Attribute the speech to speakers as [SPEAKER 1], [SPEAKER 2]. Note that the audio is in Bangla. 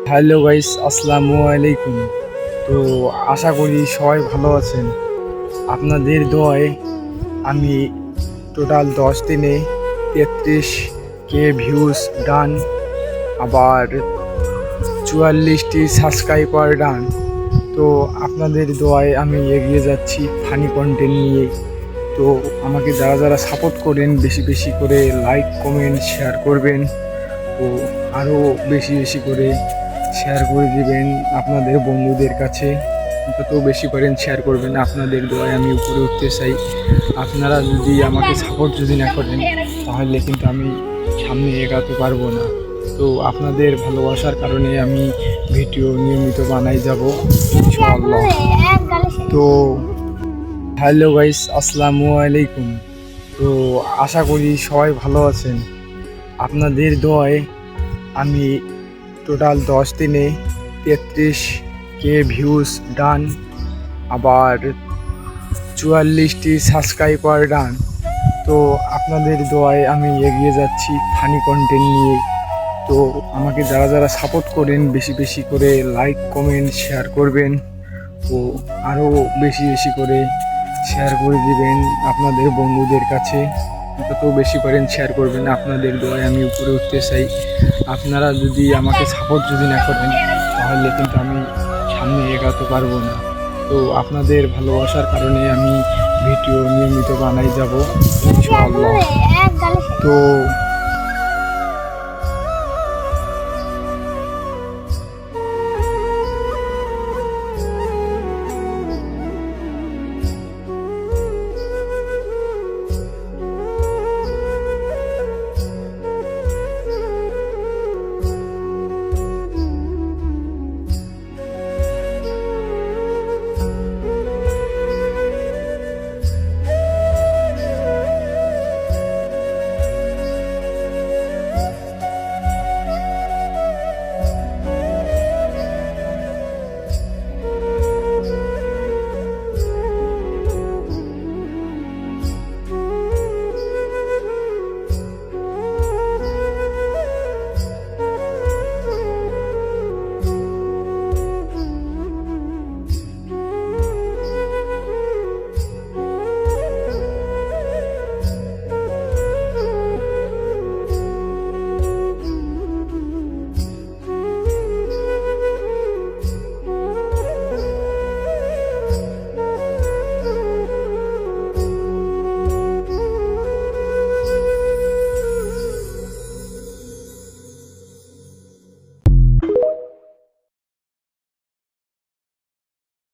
[SPEAKER 1] হ্যালো গাইস, আসসালামু আলাইকুম। তো আশা করি সবাই ভালো আছেন। আপনাদের দোয়ায় আমি টোটাল 10 দিনে 33K ভিউজ ডান, আবার 44টি সাবস্ক্রাইবার ডান। তো আপনাদের দোয়ায় আমি এগিয়ে যাচ্ছি ফানি কন্টেন্ট নিয়ে। তো আমাকে যারা যারা সাপোর্ট করেন বেশি বেশি করে লাইক কমেন্ট শেয়ার করবেন, ও আরও বেশি বেশি করে শেয়ার করে দিবেন আপনাদের বন্ধুদের কাছে। যত বেশি করেন শেয়ার করবেন। আপনাদের দোয়ায় আমি উপরে উঠতে চাই। আপনারা যদি আমাকে সাপোর্ট যদি না করেন তাহলে কিন্তু আমি সামনে এগাতে পারবো না। তো আপনাদের ভালোবাসার কারণে আমি ভিডিও নিয়মিত বানাই যাব ইনশাআল্লাহ। তো হ্যালো গাইস, আসসালামু আলাইকুম। তো আশা করি সবাই ভালো আছেন। আপনাদের দোয়ায় আমি টোটাল 10 দিনে 33K ভিউজ ডান, আবার 44টি সাবস্ক্রাইবার ডান। তো আপনাদের দোয়ায় আমি এগিয়ে যাচ্ছি ফানি কন্টেন্ট নিয়ে। তো আমাকে যারা যারা সাপোর্ট করেন বেশি বেশি করে লাইক কমেন্ট শেয়ার করবেন, ও আরও বেশি বেশি করে শেয়ার করে দিবেন আপনাদের বন্ধুদের কাছে। যত বেশি করেন শেয়ার করবেন। আপনাদের দোয়ায় আমি উপরে উঠতে চাই। আপনারা যদি আমাকে সাপোর্ট যদি না করেন তাহলে কিন্তু আমি সামনে এগাতে পারবো না। তো আপনাদের ভালোবাসার কারণে আমি ভিডিও নিয়মিত বানাই যাব ইনশাআল্লাহ। তো